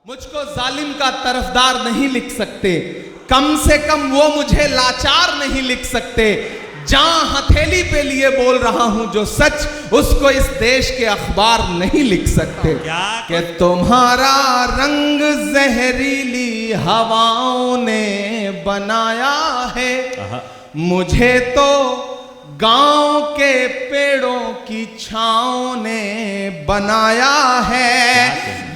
मुझको जालिम का तरफदार नहीं लिख सकते, कम से कम वो मुझे लाचार नहीं लिख सकते। जहां हथेली पे लिए बोल रहा हूं जो सच, उसको इस देश के अखबार नहीं लिख सकते। कि तुम्हारा रंग जहरीली हवाओं ने बनाया है, मुझे तो गांव के पेड़ों की छांव ने बनाया है।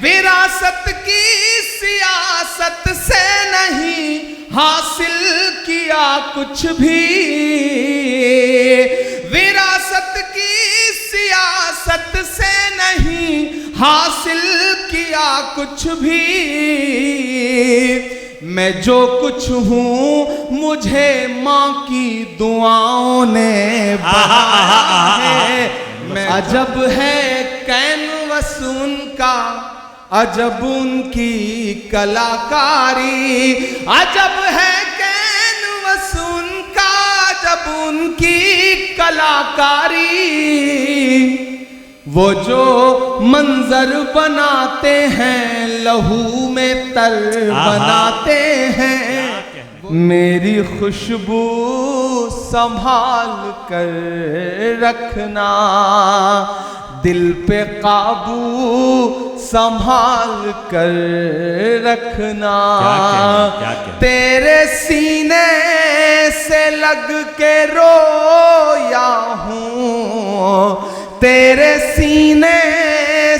विरासत की सियासत से नहीं हासिल किया कुछ भी, विरासत की सियासत से नहीं हासिल किया कुछ भी। मैं जो कुछ हूँ मुझे माँ की दुआओं ने बनाया है। मैं अजब है कैनवस उनका, अजब उनकी कलाकारी, अजब है कैनवस उनका, अजब उनकी कलाकारी। वो जो मंजर बनाते हैं लहू में तर बनाते हैं। मेरी खुशबू संभाल कर रखना, दिल पे काबू संभाल कर रखना। तेरे सीने से लग के रोया हूँ, तेरे सीने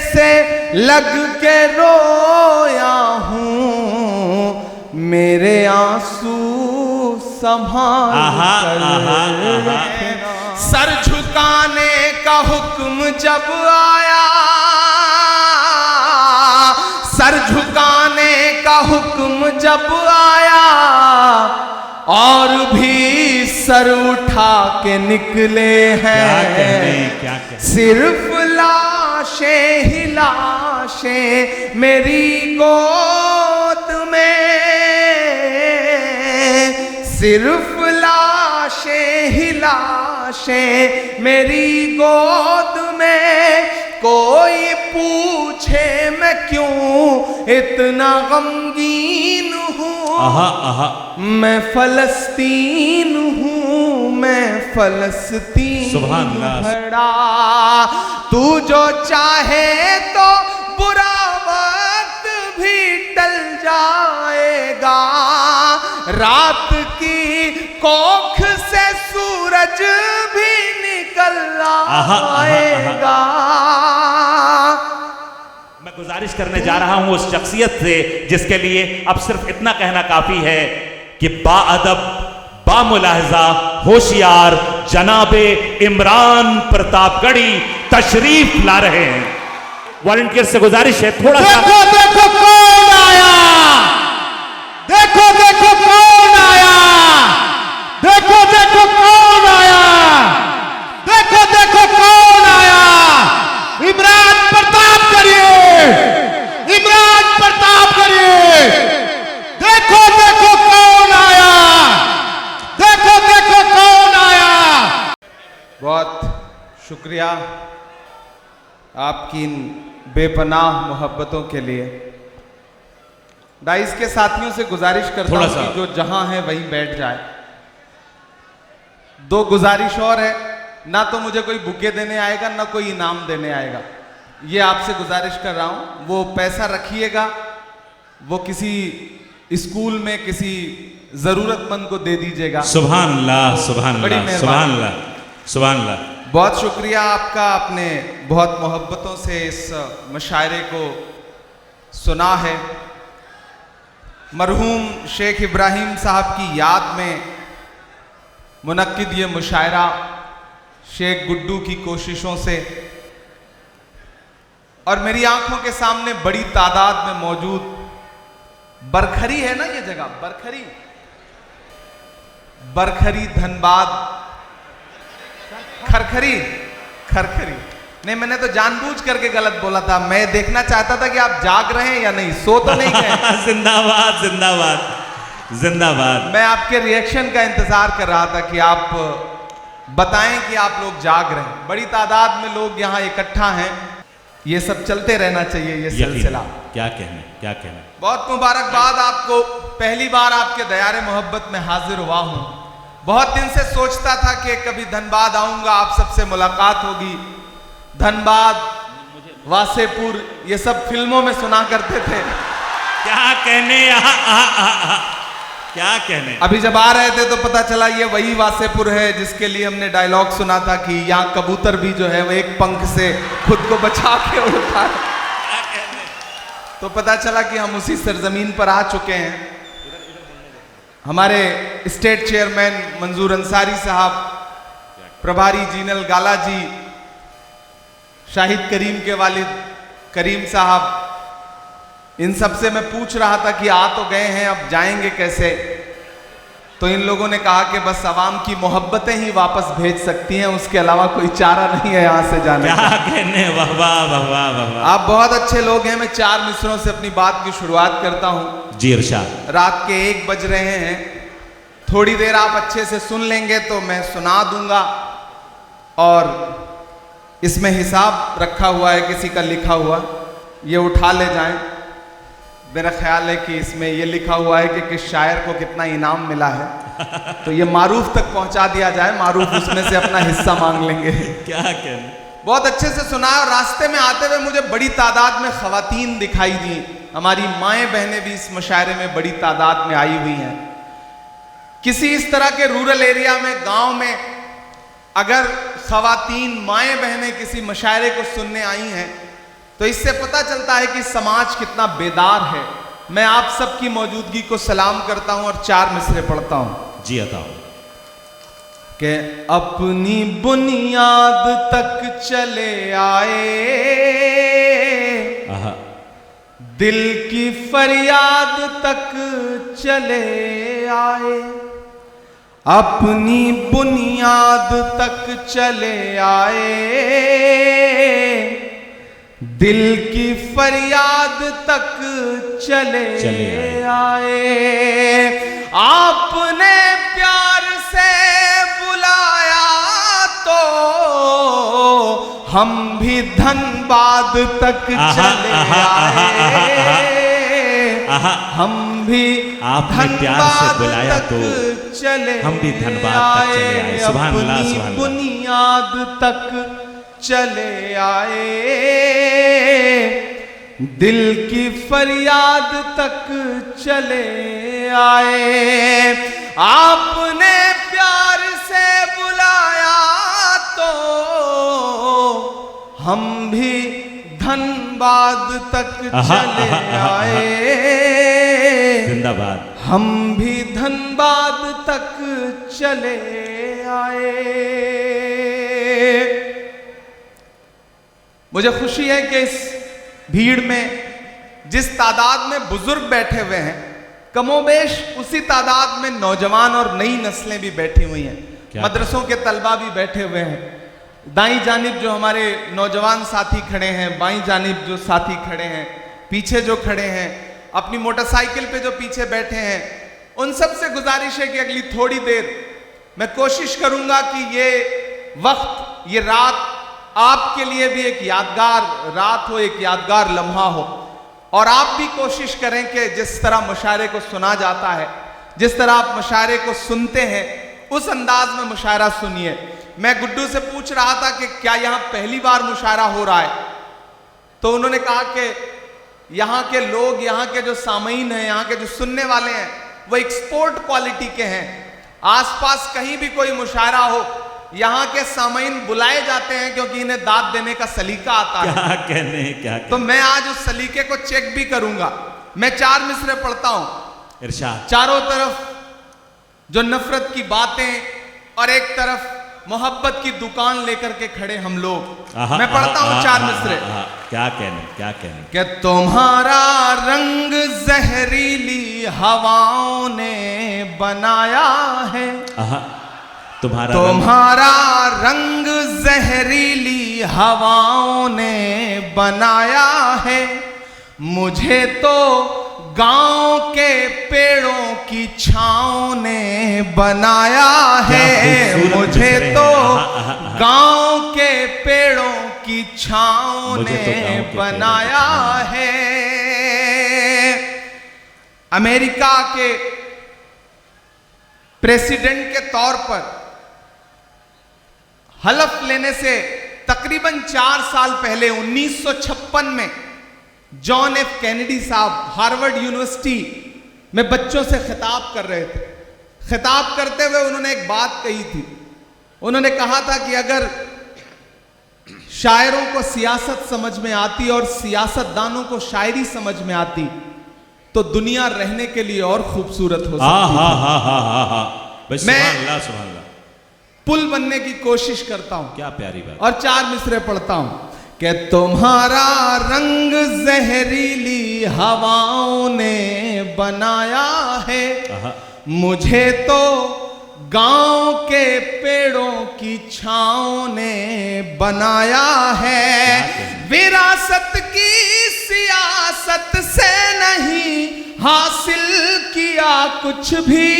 से लग के रोया हूँ। मेरे आंसू संभाल कर रखना। सर झुकाने का हुक्म जब आया, सर झुकाने का हुक्म जब आया, और भी सर उठा के निकले हैं। क्या सिर्फ लाशें ही लाशें मेरी गोद में, सिर्फ लाशें ही लाशें मेरी गोद में। कोई पूछे मैं क्यों इतना गमगीन हूँ, मैं फलस्तीन हूँ, मैं फलस्तीन भरा। तू जो चाहे तो बुरा वक्त भी टल जाएगा, रात की कोख से सूरज भी निकल आएगा। मैं गुजारिश करने जा रहा हूं उस शख्सियत से जिसके लिए अब सिर्फ इतना कहना काफी है कि बाअदब, बामुलाहजा, होशियार जनाबे इमरान प्रतापगढ़ी तशरीफ ला रहे हैं। वॉलंटियर से गुजारिश है थोड़ा सा। देखो देखो कौन आया, देखो देखो कौन आया, देखो देखो कौन आया, देखो देखो कौन आया। इमरान प्रताप करिए, इमरान प्रताप करिए। देखो देखो कौन आया, देखो देखो कौन आया। बहुत शुक्रिया आपकी इन बेपनाह मोहब्बतों के लिए। डाइस के साथियों से गुजारिश करता हूं कि जो जहां है वहीं बैठ जाए। दो गुजारिश और है, ना तो मुझे कोई बुके देने आएगा ना कोई इनाम देने आएगा, ये आपसे गुजारिश कर रहा हूं। वो पैसा रखिएगा, वो किसी स्कूल में किसी जरूरतमंद को दे दीजिएगा। सुभान अल्लाह, सुभान अल्लाह, सुभान अल्लाह, सुभान अल्लाह। बहुत शुक्रिया आपका, आपने बहुत मोहब्बतों से इस मुशायरे को सुना है। मरहूम शेख इब्राहिम साहब की याद में मुनक्किद ये मुशायरा शेख गुड्डू की कोशिशों से, और मेरी आंखों के सामने बड़ी तादाद में मौजूद बरखरी है ना, ये जगह बरखरी, बरखरी धनबाद, खरखरी, खरखरी नहीं, मैंने तो जानबूझ करके गलत बोला था। मैं देखना चाहता था कि आप जाग रहे हैं या नहीं, सो तो नहीं गए। जिंदाबाद जिंदाबाद जिंदाबाद। मैं आपके रिएक्शन का इंतजार कर रहा था कि आप बताएं कि आप लोग जाग रहे हैं। बड़ी तादाद में लोग यहाँ इकट्ठा हैं। ये सब चलते रहना चाहिए, ये सिलसिला। क्या कहने, क्या कहने। बहुत मुबारकबाद आपको, पहली बार आपके दयारे मोहब्बत में हाजिर हुआ हूं। बहुत दिन से सोचता था कि कभी धनबाद आऊंगा, आप सबसे मुलाकात होगी। धनबाद, वासेपुर, ये सब फिल्मों में सुना करते थे। क्या कहने, क्या कहने। अभी जब आ रहे थे तो पता चला ये वही वासेपुर है जिसके लिए हमने डायलॉग सुना था कि यहाँ कबूतर भी जो है वो एक पंख से खुद को बचा के उड़ता है। तो पता चला कि हम उसी सरजमीन पर आ चुके हैं। हमारे स्टेट चेयरमैन मंजूर अंसारी साहब, प्रभारी जीनल गाला जी, शाहिद करीम के वालिद करीम साहब, इन सब से मैं पूछ रहा था कि आ तो गए हैं, अब जाएंगे कैसे। तो इन लोगों ने कहा कि बस आवाम की मोहब्बतें ही वापस भेज सकती हैं, उसके अलावा कोई चारा नहीं है यहाँ से जाने का। क्या कहने, वाह वाह वाह वाह वाह। आप बहुत अच्छे लोग हैं। मैं 4 मिसरों से अपनी बात की शुरुआत करता हूँ। जी इरशाद। रात के 1 बज रहे हैं, थोड़ी देर आप अच्छे से सुन लेंगे तो मैं सुना दूंगा। और इसमें हिसाब रखा हुआ है, किसी का लिखा हुआ, ये उठा ले जाएं। मेरा ख्याल है कि इसमें ये लिखा हुआ है कि किस शायर को कितना इनाम मिला है, तो ये मारूफ तक पहुंचा दिया जाए, मारूफ उसमें से अपना हिस्सा मांग लेंगे। क्या कहने। बहुत अच्छे से सुना। और रास्ते में आते हुए मुझे बड़ी तादाद में खवातीन दिखाई दी। हमारी माएँ बहनें भी इस मुशायरे में बड़ी तादाद में आई हुई हैं। किसी इस तरह के रूरल एरिया में, गांव में अगर खवातीन माएँ बहनें किसी मुशायरे को सुनने आई हैं तो इससे पता चलता है कि समाज कितना बेदार है। मैं आप सबकी मौजूदगी को सलाम करता हूं और 4 मिसरे पढ़ता हूं। जी बताओ। कि अपनी बुनियाद तक चले आए, दिल की फरियाद तक चले आए, अपनी बुनियाद तक चले आए, दिल की फरियाद तक चले आए। आपने प्यार से बुलाया तो हम भी धनबाद तक चले आए, हम भी आपने प्यार से बुलाया तो चले, हम भी धनबाद तक चले आए। सुभान अल्लाह, सुभान अल्लाह। बुनियाद तक चले आए, दिल की फरियाद तक चले आए। आपने प्यार से बुलाया तो हम भी धनबाद तक चले आए, जिंदाबाद। हम भी धनबाद तक चले आए। मुझे खुशी है कि इस भीड़ में जिस तादाद में बुजुर्ग बैठे हुए हैं, कमोबेश उसी तादाद में नौजवान और नई नस्लें भी बैठी हुई हैं। मदरसों के तलबा भी बैठे हुए हैं। दाईं जानिब जो हमारे नौजवान साथी खड़े हैं, बाईं जानिब जो साथी खड़े हैं, पीछे जो खड़े हैं, अपनी मोटरसाइकिल पे जो पीछे बैठे हैं, उन सब से गुजारिश है कि अगली थोड़ी देर मैं कोशिश करूंगा कि ये वक्त, ये रात आपके लिए भी एक यादगार रात हो, एक यादगार लम्हा हो। और आप भी कोशिश करें कि जिस तरह मुशायरे को सुना जाता है, जिस तरह आप मुशायरे को सुनते हैं, उस अंदाज में मुशायरा सुनिए। मैं गुड्डू से पूछ रहा था कि क्या यहाँ पहली बार मुशायरा हो रहा है, तो उन्होंने कहा कि यहाँ के लोग, यहाँ के जो सामीन हैं, यहाँ के जो सुनने वाले हैं, वो एक्सपोर्ट क्वालिटी के हैं। आसपास कहीं भी कोई मुशायरा हो, यहाँ के सामीन बुलाए जाते हैं क्योंकि इन्हें दाद देने का सलीका आता है। क्या कहने, क्या कहने। तो मैं आज उस सलीके को चेक भी करूंगा। मैं 4 मिसरे पढ़ता हूं। इरशाद। चारों तरफ जो नफरत की बातें और एक तरफ मोहब्बत की दुकान लेकर के खड़े हम लोग। मैं पढ़ता हूं 4 मिसरे। क्या कहने, क्या कहने। कि तुम्हारा रंग जहरीली हवाओं ने बनाया है, तुम्हारा रंग जहरीली हवाओं ने बनाया है। मुझे तो गांव के पेड़ों की छाँव ने बनाया है, मुझे तो गांव के पेड़ों की छाँव मुझे तो ने गाँव के बनाया है। अमेरिका के प्रेसिडेंट के तौर पर हलफ लेने से तकरीबन 4 साल पहले 1956 में जॉन एफ कैनेडी साहब हार्वर्ड यूनिवर्सिटी में बच्चों से खिताब कर रहे थे। खिताब करते हुए उन्होंने एक बात कही थी। उन्होंने कहा था कि अगर शायरों को सियासत समझ में आती और सियासतदानों को शायरी समझ में आती तो दुनिया रहने के लिए और खूबसूरत हो सकती थी। मैं सुभान अल्लाह पुल बनने की कोशिश करता हूं, क्या प्यारी बात। और 4 मिसरे पढ़ता हूं कि तुम्हारा रंग जहरीली हवाओं ने बनाया है, मुझे तो गांव के पेड़ों की छाँव ने बनाया है। विरासत की सियासत से नहीं हासिल किया कुछ भी,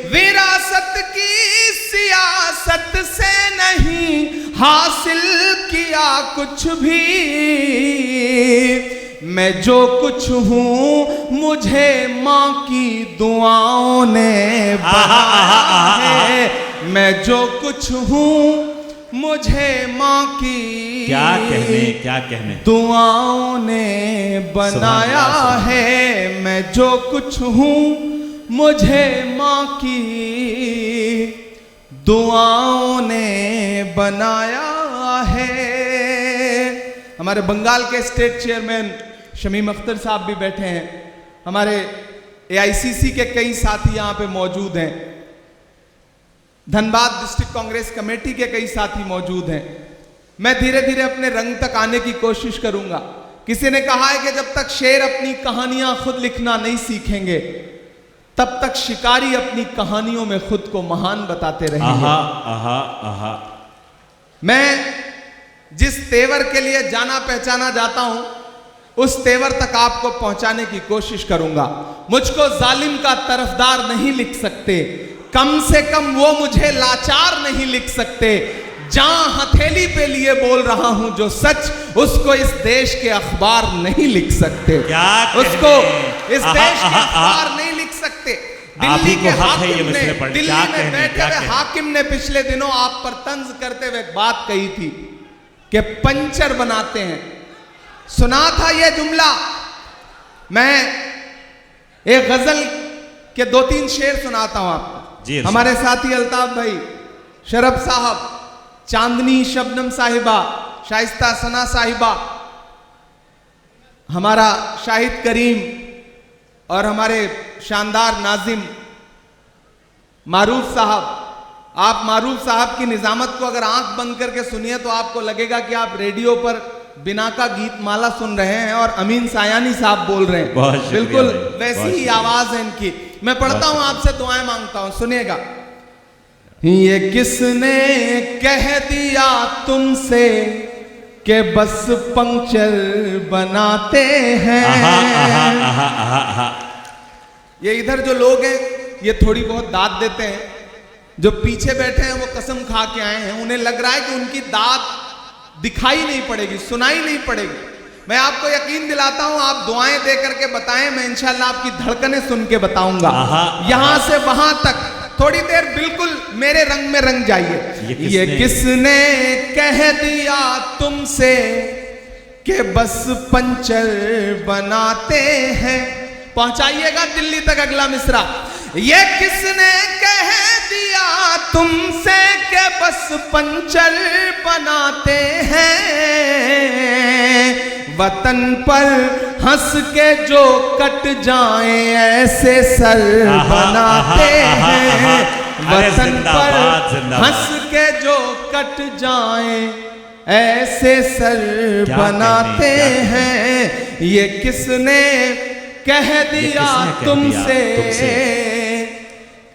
विरासत की सियासत से नहीं हासिल किया कुछ भी। मैं जो कुछ हूं मुझे माँ की दुआओं ने बनाया है। मैं जो कुछ हूं मुझे माँ की क्या कहने दुआओं ने बनाया है। मैं जो कुछ हूं मुझे माँ की दुआओं ने बनाया है। हमारे बंगाल के स्टेट चेयरमैन शमीम अख्तर साहब भी बैठे हैं। हमारे एआईसीसी के कई साथी यहाँ पे मौजूद हैं। धनबाद डिस्ट्रिक्ट कांग्रेस कमेटी के कई साथी मौजूद हैं। मैं धीरे धीरे अपने रंग तक आने की कोशिश करूंगा। किसी ने कहा है कि जब तक शेर अपनी कहानियां खुद लिखना नहीं सीखेंगे तब तक शिकारी अपनी कहानियों में खुद को महान बताते रहेंगे। मैं जिस तेवर के लिए जाना पहचाना जाता हूं उस तेवर तक आपको पहुंचाने की कोशिश करूंगा। मुझको जालिम का तरफदार नहीं लिख सकते, कम से कम वो मुझे लाचार नहीं लिख सकते। जहां हथेली पे लिए बोल रहा हूं जो सच, उसको इस देश के अखबार नहीं लिख सकते। उसको इस देश के अखबार नहीं लिख सकते। दिल्ली के हाकिम ने, दिल्ली में बैठे हुए हाकिम ने पिछले दिनों आप पर तंज करते हुए एक बात कही थी कि पंचर बनाते हैं। सुना था यह जुमला। मैं एक गजल के 2-3 शेर सुनाता हूं आपको। हमारे साथी अल्ताफ भाई, शरफ साहब, चांदनी शबनम साहिबा, शाइस्ता सना साहिबा, हमारा शाहिद करीम और हमारे शानदार नाजिम मारूफ साहब। आप मारूफ साहब की निजामत को अगर आंख बंद करके सुनिए तो आपको लगेगा कि आप रेडियो पर बिना का गीत माला सुन रहे हैं और अमीन सायानी साहब बोल रहे हैं। बिल्कुल वैसी ही आवाज है इनकी। मैं पढ़ता हूं, आपसे दुआएं मांगता हूं, सुनिएगा। ये किसने कह दिया तुमसे कि बस पंक्चर बनाते हैं। ये इधर जो लोग हैं ये थोड़ी बहुत दाद देते हैं, जो पीछे बैठे हैं वो कसम खा के आए हैं। उन्हें लग रहा है कि उनकी दाद दिखाई नहीं पड़ेगी, सुनाई नहीं पड़ेगी। मैं आपको यकीन दिलाता हूं, आप दुआएं दे करके बताएं, मैं इंशाल्लाह आपकी धड़कनें सुन के बताऊंगा। यहां से वहां तक थोड़ी देर बिल्कुल मेरे रंग में रंग जाइए। ये किसने कह दिया तुमसे कि बस पंचर बनाते हैं। पहुंचाइएगा दिल्ली तक अगला मिसरा। ये किसने कह दिया तुमसे कि बस पंचर बनाते हैं। वतन पर हंस के जो कट जाएं ऐसे सर बनाते हैं। वतन पर हंस के जो कट जाएं ऐसे सर बनाते हैं। ये किसने कह दिया तुमसे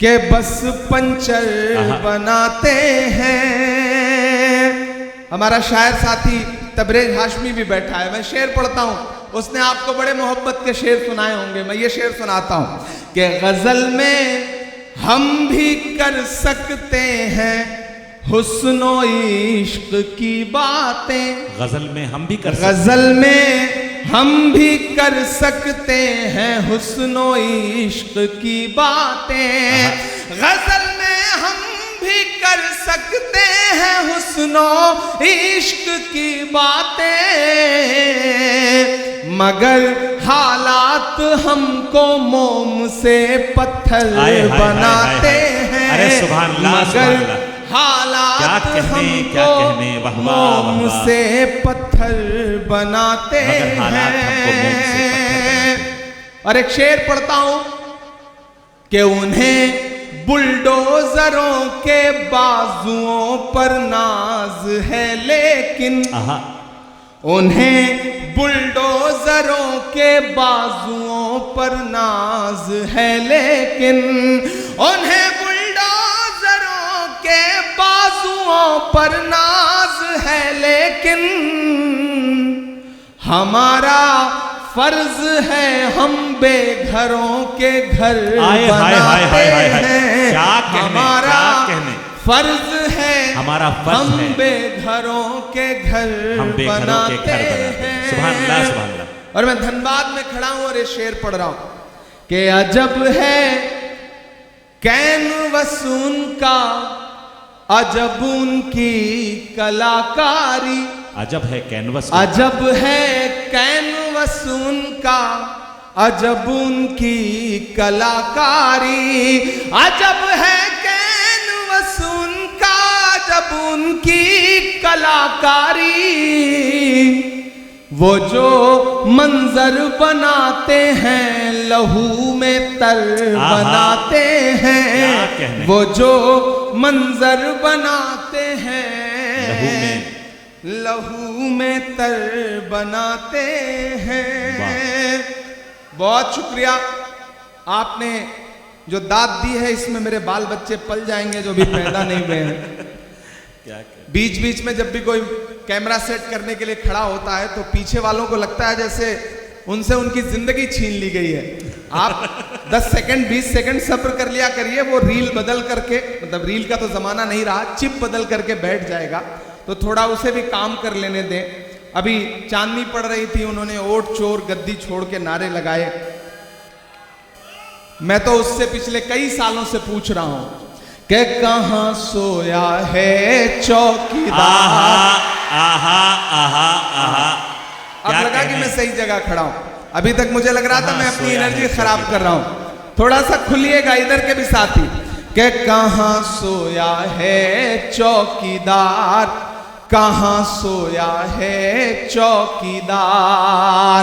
कि बस पंचर बनाते हैं। हमारा शायर साथी तबरेज हाशमी भी बैठा है। मैं शेर पढ़ता हूं, उसने आपको बड़े मोहब्बत के शेर सुनाए होंगे। मैं ये शेर सुनाता हूं कि गजल में हम भी कर सकते हैं हुस्नो इश्क की बातें। गजल में हम भी कर सकते गजल में हम भी कर सकते हैं हुस्नो इश्क की बातें। गजल में हम भी कर सकते हैं हुस्नो इश्क की बातें, मगर हालात हमको मोम से पत्थर बनाते हैं। अरे सुभान अल्लाह, सुभान अल्लाह। हालात क्या कहने, वाह वाह, मोम वाह वाह। से पत्थर बनाते मगर हालात हमको मोम से हैं। और एक शेर पढ़ता हूं कि उन्हें बुलडोजरों के बाजुओं पर नाज है, लेकिन उन्हें बुलडोजरों के बाजुओं पर नाज है, लेकिन उन्हें बुलडोजरों के बाजुओं पर नाज है, लेकिन हमारा फर्ज है हम बेघरों के घर बनाते हैं। हमारा फर्ज है, हमारा फर्ज हम है बेघरों के घर बनाते हैं। सुभान अल्लाह, सुभान अल्लाह। और मैं धनबाद में खड़ा हूं और ये शेर पढ़ रहा हूं कि अजब है कैनवस उनका, अजब उनकी कलाकारी। अजब है कैनवस, अजब है कैनवस उनका, अजब उनकी कलाकारी। अजब है कैनवस उनका, अजब उनकी कलाकारी। वो जो मंजर बनाते हैं लहू में तर बनाते हैं। वो जो मंजर बनाते हैं लहू में तर बनाते हैं। बहुत शुक्रिया, आपने जो दाद दी है इसमें मेरे बाल बच्चे पल जाएंगे जो भी पैदा नहीं हुए हैं। बीच बीच में जब भी कोई कैमरा सेट करने के लिए खड़ा होता है तो पीछे वालों को लगता है जैसे उनसे उनकी जिंदगी छीन ली गई है। आप 10 सेकंड 20 सेकंड सब्र कर लिया करिए, वो रील बदल करके, मतलब रील का तो जमाना नहीं रहा, चिप बदल करके बैठ जाएगा, तो थोड़ा उसे भी काम कर लेने दें। अभी चांदनी पड़ रही थी, उन्होंने ओट चोर गद्दी छोड़ के नारे लगाए। मैं तो उससे पिछले कई सालों से पूछ रहा हूं कि कहां सोया है चौकीदार। अब लगा कि मैं सही जगह खड़ा हूं, अभी तक मुझे लग रहा था मैं अपनी एनर्जी खराब कर रहा हूं। थोड़ा सा खुलिएगा इधर के भी साथी कि कहां सोया है चौकीदार, कहां सोया है चौकीदार।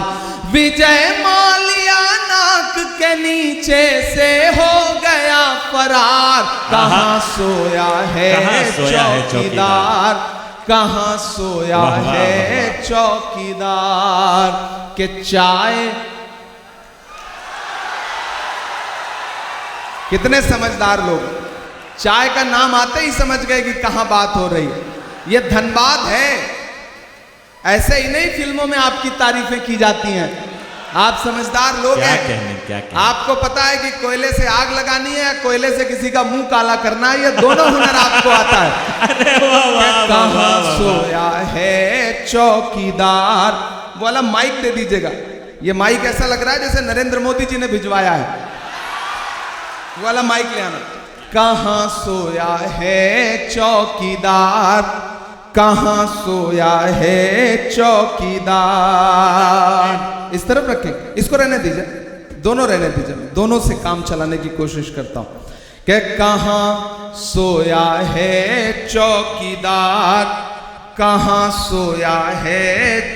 विजय माल्या नाक के नीचे से हो गया फरार। कहां सोया है चौकीदार, कहां सोया है चौकीदार। के चाय, कितने समझदार लोग, चाय का नाम आते ही समझ गए कि कहां बात हो रही है। ये धनबाद है। ऐसे ही नहीं फिल्मों में आपकी तारीफें की जाती हैं। आप समझदार लोग हैं। क्या आपको पता है कि कोयले से आग लगानी है, कोयले से किसी का मुंह काला करना है, ये दोनों हुनर आपको आता है। कहां सोया है चौकीदार। वो वाला माइक दे दीजिएगा, ये माइक ऐसा लग रहा है जैसे नरेंद्र मोदी जी ने भिजवाया है। वो वाला माइक ले आना। कहां सोया है चौकीदार, कहां सोया है चौकीदार। इस तरफ रखें, इसको रहने दीजिए, दोनों रहने दीजिए, दोनों से काम चलाने की कोशिश करता हूं कि कहां सोया है चौकीदार, कहां सोया है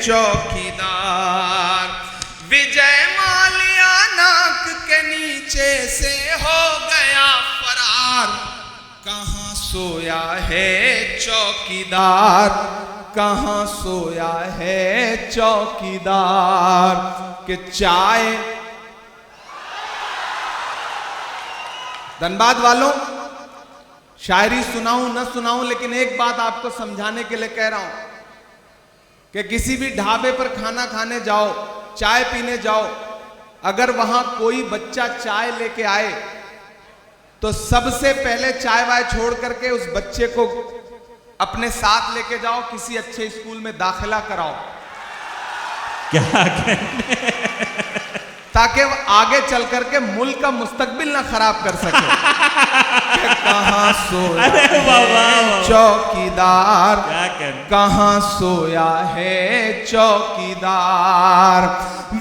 चौकीदार। विजय माल्या नाक के नीचे से हो गया फरार। कहां सोया है चौकीदार, कहां सोया है चौकीदार। के चाय, धनबाद वालों, शायरी सुनाऊं न सुनाऊं, लेकिन एक बात आपको समझाने के लिए कह रहा हूं कि किसी भी ढाबे पर खाना खाने जाओ, चाय पीने जाओ, अगर वहां कोई बच्चा चाय लेके आए तो सबसे पहले चाय वाय छोड़ करके उस बच्चे को अपने साथ लेके जाओ, किसी अच्छे स्कूल में दाखिला कराओ, क्या कहने? ताकि वो आगे चल करके मुल्क का मुस्तकबिल ना खराब कर सके। कि कहाँ सोया अरे वाह, वाह, है वाह। चौकीदार, क्या कहने? कहाँ सोया है चौकीदार,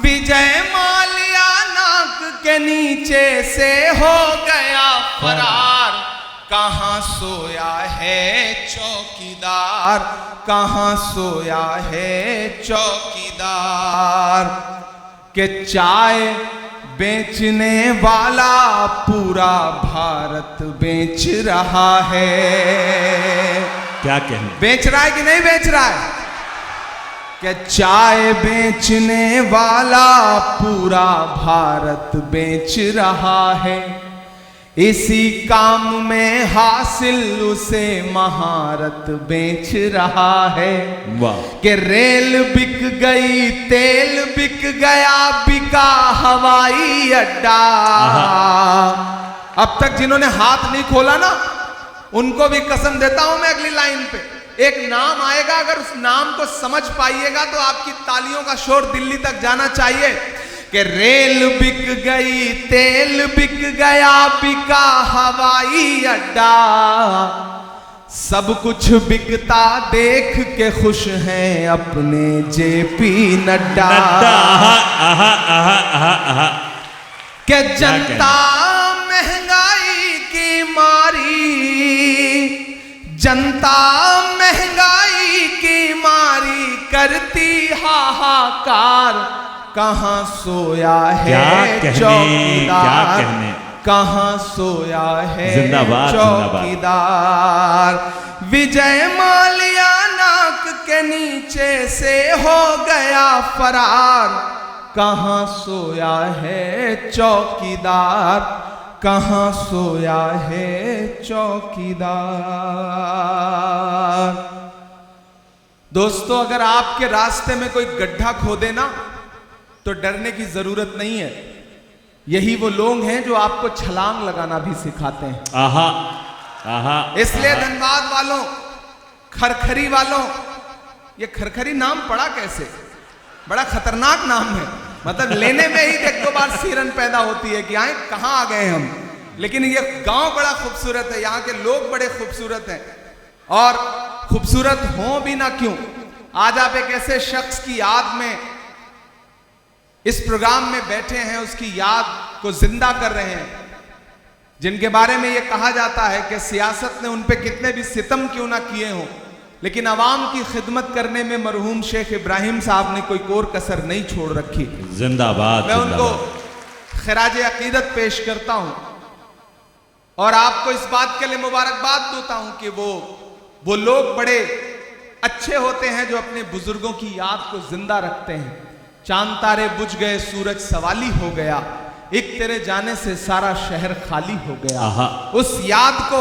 विजय माल्या नाक के नीचे से हो गया फरार, कहाँ सोया है चौकीदार, कहाँ सोया है चौकीदार। के चाय बेचने वाला पूरा भारत बेच रहा है। क्या कहने? बेच रहा है कि नहीं बेच रहा है? कि चाय बेचने वाला पूरा भारत बेच रहा है, इसी काम में हासिल उसे महारत बेच रहा है। वाह। कि रेल बिक गई, तेल बिक गया, बिका हवाई अड्डा। अब तक जिन्होंने हाथ नहीं खोला ना, उनको भी कसम देता हूं मैं, अगली लाइन पे एक नाम आएगा, अगर उस नाम को समझ पाइएगा तो आपकी तालियों का शोर दिल्ली तक जाना चाहिए। कि रेल बिक गई, तेल बिक गया, बिका हवाई अड्डा, सब कुछ बिकता देख के खुश हैं अपने जेपी नड्डा। कि जनता महंगाई की मारी, जनता महंगाई की मारी करती हाहाकार, कहाँ सोया है चौकीदार, कहाँ सोया है चौकीदार। विजय माल्या नाक के नीचे से हो गया फरार, कहाँ सोया है चौकीदार, कहाँ सोया है चौकीदार। दोस्तों, अगर आपके रास्ते में कोई गड्ढा खोदे ना तो डरने की जरूरत नहीं है। यही वो लोग हैं जो आपको छलांग लगाना भी सिखाते हैं। आहा, आहा। इसलिए धनबाद वालों, खरखरी वालों, ये खरखरी नाम पड़ा कैसे? बड़ा खतरनाक नाम है, मतलब लेने में ही एक दो बार सिरन पैदा होती है कि आए कहां आ गए हम। लेकिन ये गांव बड़ा खूबसूरत है, यहाँ के लोग बड़े खूबसूरत हैं, और खूबसूरत हों भी ना क्यों, आज आप एक ऐसे शख्स की याद में इस प्रोग्राम में बैठे हैं, उसकी याद को जिंदा कर रहे हैं, जिनके बारे में यह कहा जाता है कि सियासत ने उन पे कितने भी सितम क्यों ना किए हों, लेकिन अवाम की खिदमत करने में मरहूम शेख इब्राहिम साहब ने कोई कोर कसर नहीं छोड़ रखी। जिंदाबाद। मैं उनको खिराज अकीदत पेश करता हूं और आपको इस बात के लिए मुबारकबाद देता हूं कि वो लोग बड़े अच्छे होते हैं जो अपने बुजुर्गों की याद को जिंदा रखते हैं। चांद तारे बुझ गए, सूरज सवाली हो गया, एक तेरे जाने से सारा शहर खाली हो गया। उस याद को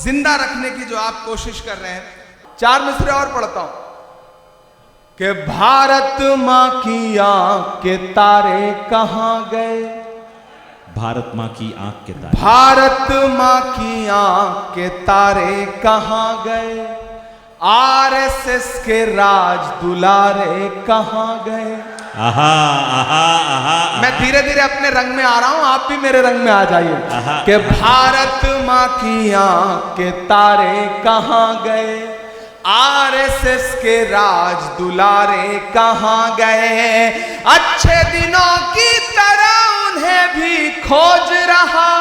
जिंदा रखने की जो आप कोशिश कर रहे हैं। 4 मिसरे और पढ़ता हूं कि भारत मां की आंख के तारे कहां गए, भारत मां की आंख के तारे, भारत मां की आंख के तारे कहां गए, आरएसएस के राज दुलारे कहां गए। आहा, आहा, आहा। मैं धीरे धीरे अपने रंग में आ रहा हूं, आप भी मेरे रंग में आ जाइए। कि भारत मां की आंख के तारे कहां गए, आरएसएस के राज दुलारे कहां गए, अच्छे दिनों की तरह उन्हें भी खोज रहा,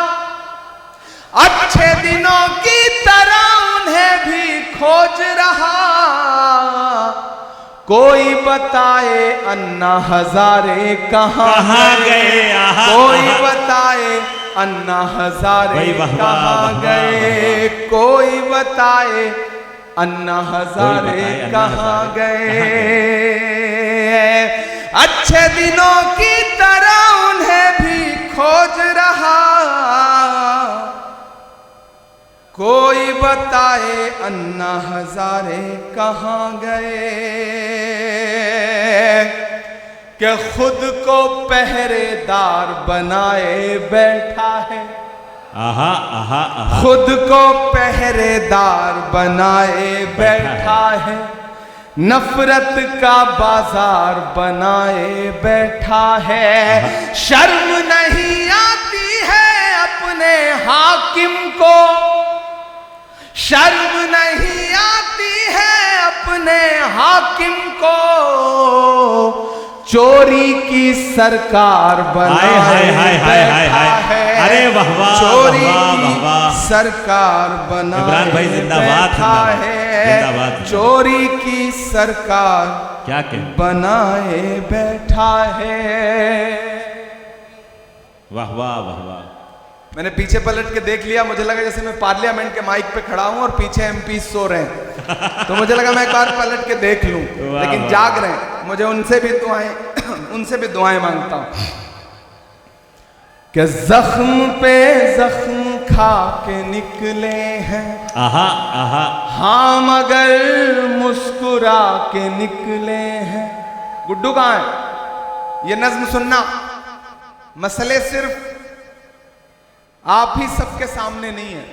अच्छे दिनों की तरह उन्हें भी खोज रहा, कोई बताए अन्ना हजारे कहां गए, कोई बताए अन्ना हजारे कहां गए, कोई बताए अन्ना हजारे कहां गए, अच्छे दिनों की तरह उन्हें भी खोज रहा, कोई बताए अन्ना हजारे कहां गए। कि खुद को पहरेदार बनाए बैठा है, आहा आहा आहा। खुद को पहरेदार बनाए बैठा है, नफरत का बाजार बनाए बैठा है। शर्म नहीं आती है अपने हाकिम को, शर्म नहीं आती है अपने हाकिम को, चोरी की सरकार बनाए बैठा है। अरे वाह वाह, चोरी वाह वाह, की सरकार बनाए इमरान भाई जिंदाबाद, बैठा जिंदाबाद, है। चोरी की सरकार क्या कहें, बनाए बैठा है। वाह वाह वाह वाह। मैंने पीछे पलट के देख लिया, मुझे लगा जैसे मैं पार्लियामेंट के माइक पे खड़ा हूं और पीछे एमपी सो रहे हैं, तो मुझे लगा मैं एक बार पलट के देख लूं, लेकिन जाग रहे हैं। मुझे उनसे भी दुआएं मांगता हूं कि जख्म पे जख्म खा के निकले हैं, आहा आहा। हाँ मगर मुस्कुरा के निकले हैं। गुड्डू कहां है? ये नज्म सुनना, मसले सिर्फ आप ही सबके सामने नहीं है,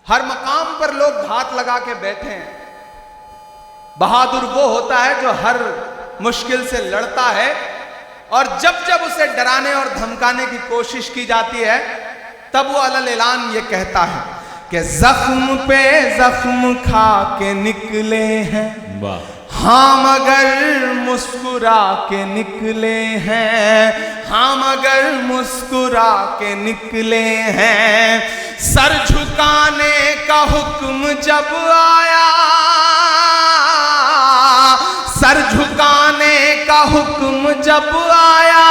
हर मकाम पर लोग घात लगा के बैठे हैं। बहादुर वो होता है जो हर मुश्किल से लड़ता है, और जब जब उसे डराने और धमकाने की कोशिश की जाती है तब वो अलल ऐलान ये कहता है कि जख्म पे जख्म खा के निकले हैं, हाँ मगर मुस्कुरा के निकले हैं, हाँ मगर मुस्कुरा के निकले हैं। सर झुकाने का हुक्म जब आया, सर झुकाने का हुक्म जब आया,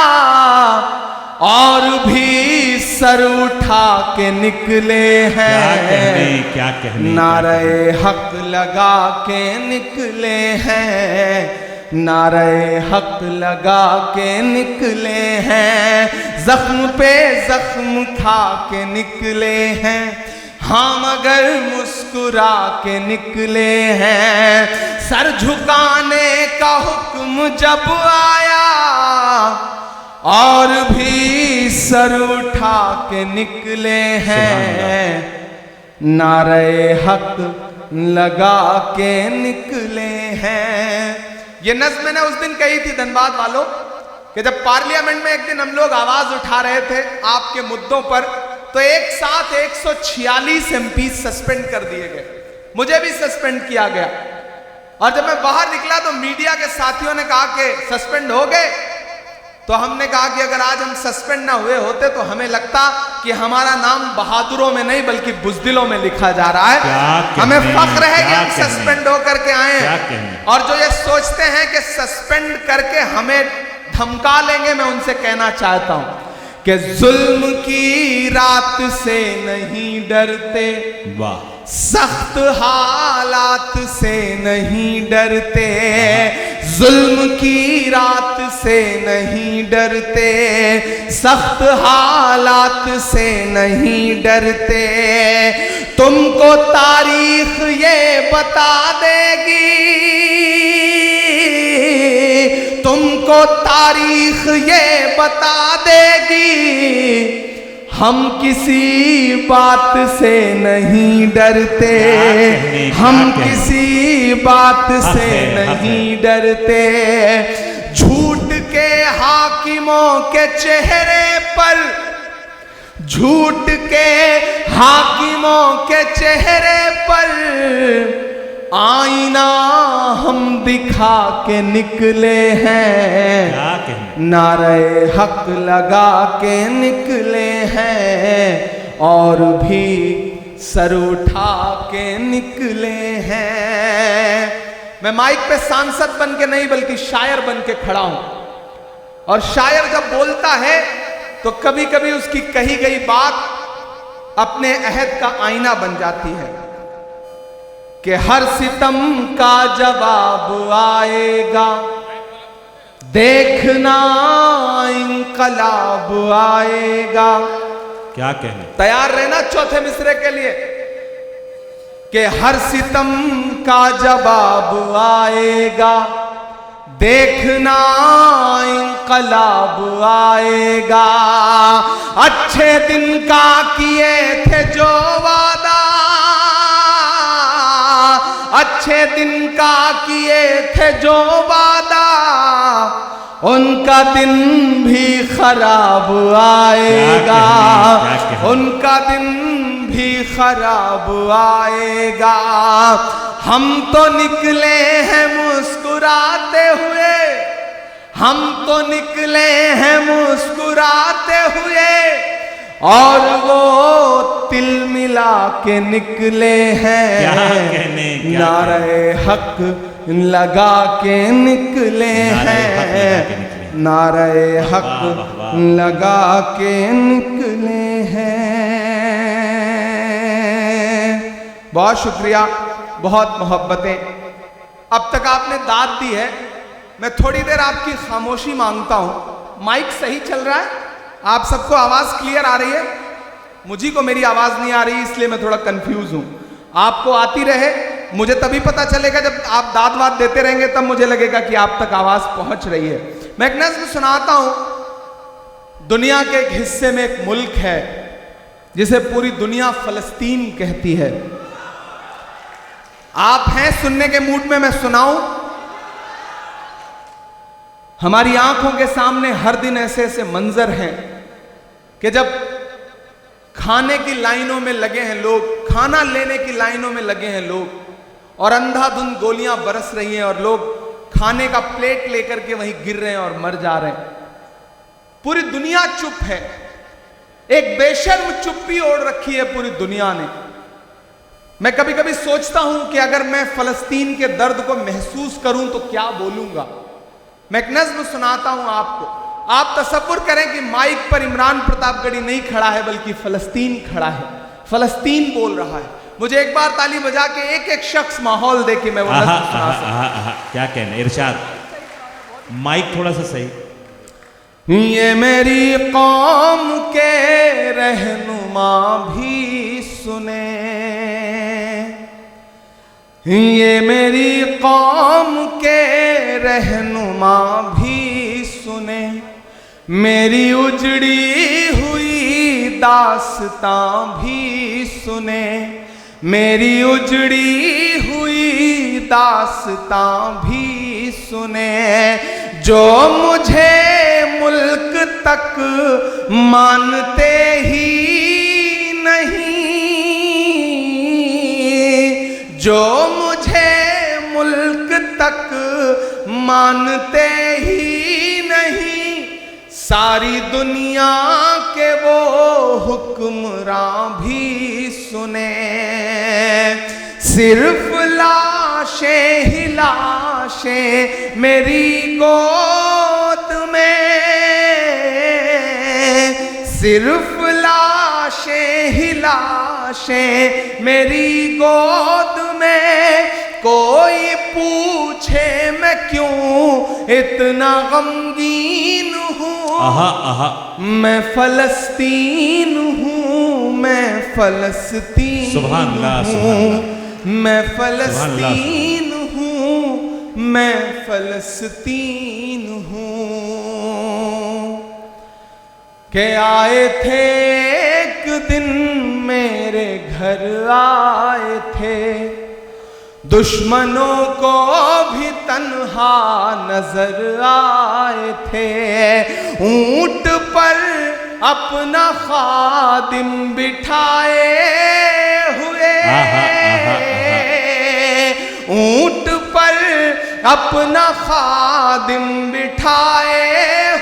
और भी सर उठा के निकले हैं। क्या कहने, नारे हक लगा के निकले हैं, नारे हक लगा के निकले हैं। जख्म पे जख्म खा के निकले हैं, हाँ मगर मुस्कुरा के निकले हैं। सर झुकाने का हुक्म जब आया, और भी सर उठा के निकले हैं। नारे हक लगा के निकले हैं। ये नज़्म मैंने उस दिन कही थी धनबाद वालों कि जब पार्लियामेंट में एक दिन हम लोग आवाज उठा रहे थे आपके मुद्दों पर, तो एक साथ 146 एमपी सस्पेंड कर दिए गए, मुझे भी सस्पेंड किया गया। और जब मैं बाहर निकला तो मीडिया के साथियों ने कहा कि सस्पेंड हो गए, तो हमने कहा कि अगर आज हम सस्पेंड ना हुए होते तो हमें लगता कि हमारा नाम बहादुरों में नहीं बल्कि बुज़दिलों में लिखा जा रहा है। हमें फख्र है कि हम सस्पेंड होकर के आए हैं। और जो ये सोचते हैं कि सस्पेंड करके हमें धमका लेंगे, मैं उनसे कहना चाहता हूं कि जुल्म की रात से नहीं डरते, सख्त हालात से नहीं डरते, जुल्म की रात से नहीं डरते, सख्त हालात से नहीं डरते। तुमको तारीख ये बता देगी, तुमको तारीख ये बता देगी, हम किसी बात से नहीं डरते, हम किसी बात से नहीं डरते। झूठ के हाकिमों के चेहरे पर, झूठ के हाकिमों के चेहरे पर आईना हम दिखा के निकले हैं, नारे हक लगा के निकले हैं, और भी सर उठा के निकले हैं। मैं माइक पे सांसद बन के नहीं बल्कि शायर बन के खड़ा हूं, और शायर जब बोलता है तो कभी कभी उसकी कही गई बात अपने अहद का आईना बन जाती है कि हर सितम का जवाब आएगा, देखना इंकलाब आएगा। क्या कहने, तैयार रहना चौथे मिसरे के लिए कि हर सितम का जवाब आएगा, देखना इंकलाब आएगा। अच्छे दिन का किए थे जो वादा, अच्छे दिन का किए थे जो वादा, उनका दिन भी खराब आएगा, उनका दिन भी खराब आएगा। हम तो निकले हैं मुस्कुराते हुए, हम तो निकले हैं मुस्कुराते हुए, और वो तिल मिला के निकले हैं, नारे हक लगा के निकले हैं, नारे हक लगा के निकले हैं। बहुत शुक्रिया, बहुत मोहब्बतें। अब तक आपने दाद दी है, मैं थोड़ी देर आपकी खामोशी मांगता हूं। माइक सही चल रहा है? आप सबको आवाज क्लियर आ रही है? मुझे को मेरी आवाज नहीं आ रही, इसलिए मैं थोड़ा कंफ्यूज हूं। आपको आती रहे, मुझे तभी पता चलेगा जब आप दाद वाद देते रहेंगे, तब मुझे लगेगा कि आप तक आवाज पहुंच रही है। मैं एक नज़्म सुनाता हूं। दुनिया के एक हिस्से में एक मुल्क है जिसे पूरी दुनिया फलस्तीन कहती है। आप हैं सुनने के मूड में? मैं सुनाऊं? हमारी आंखों के सामने हर दिन ऐसे ऐसे मंजर हैं कि जब खाने की लाइनों में लगे हैं लोग, खाना लेने की लाइनों में लगे हैं लोग, और अंधाधुंध गोलियां बरस रही हैं और लोग खाने का प्लेट लेकर के वहीं गिर रहे हैं और मर जा रहे हैं। पूरी दुनिया चुप है, एक बेशर्म चुप्पी ओढ़ रखी है पूरी दुनिया ने। मैं कभी कभी सोचता हूं कि अगर मैं फलस्तीन के दर्द को महसूस करूं तो क्या बोलूंगा। मैं एक नज़्म सुनाता हूं आपको। आप तसव्वुर करें कि माइक पर इमरान प्रतापगढ़ी नहीं खड़ा है, बल्कि फलस्तीन खड़ा है, फलस्तीन बोल रहा है। मुझे एक बार ताली बजा के एक एक शख्स माहौल दे के मैं वो नज़्म सुना सकूं। क्या कहने, इरशाद, माइक थोड़ा सा सही। ये मेरी कौम के रहनुमा भी सुने, ये मेरी कौम के रहनुमा भी सुने, मेरी उजड़ी हुई दास्तां भी सुने, मेरी उजड़ी हुई दास्तां भी सुने। जो मुझे मुल्क तक मानते ही नहीं, जो मुझे मुल्क तक मानते ही नहीं, सारी दुनिया के वो हुक्मरां भी सुने। सिर्फ लाशें ही लाशें मेरी गोद में, सिर्फ लाशें ही लाशें मेरी गोद में। कोई पूछे मैं क्यों इतना गमगीन हूँ, मैं फलस्तीन हूँ, मैं फलस्तीन हूँ, मैं फलस्तीन हूँ, मैं फलस्तीन हूँ। के आए थे एक दिन मेरे घर आए थे, दुश्मनों को भी तन्हा नजर आए थे। ऊंट पर अपना खादिम बिठाए हुए, ऊंट पर अपना खादिम बिठाए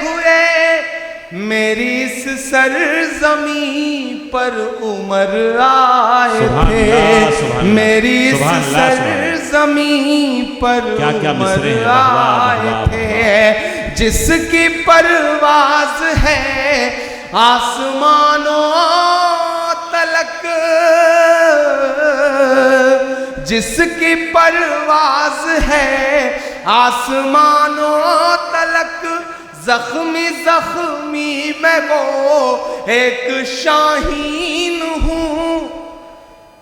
हुए, मेरी इस सरजमी पर उमर आए थे, मेरी इस सरजमी पर उमर आए थे। जिसकी परवाज है आसमानों तलक, जिसकी परवाज है आसमानों तलक, जख्मी जख्मी मैं वो एक शाहीन हूँ,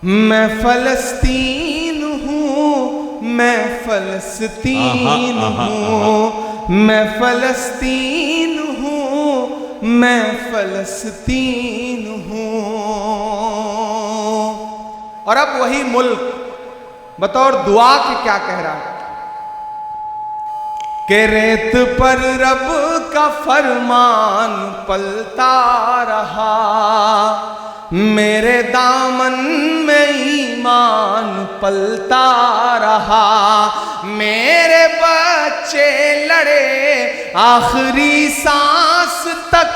मैं फलस्तीन हूँ, मैं फलस्तीन हूँ, मैं फलस्तीन हूँ, मैं फलस्तीन हूँ। और अब वही मुल्क बतौर दुआ के क्या कह रहा है कि रेत पर रब का फरमान पलता रहा, मेरे दामन में ईमान पलता रहा, मेरे बच्चे लड़े आखिरी सांस तक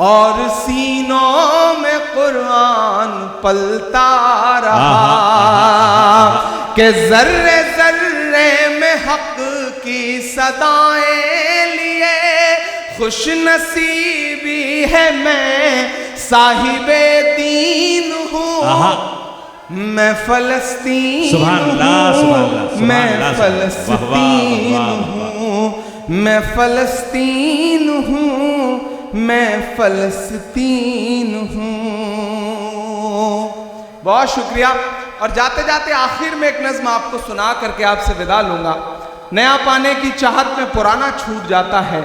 और सीनों में कुरान पलता रहा, कि जर्रे जर्रे में हक की सदाएं लिए खुश नसीबी है मैं साहिबे दीन हूँ, मैं फलस्तीन हूँ, मैं फलस्तीन हूँ, मैं फलस्तीन हूँ, मैं फलस्तीन हूँ। बहुत शुक्रिया। और जाते जाते आखिर में एक नज़्म आपको सुना करके आपसे विदा लूंगा। नया पाने की चाहत में पुराना छूट जाता है,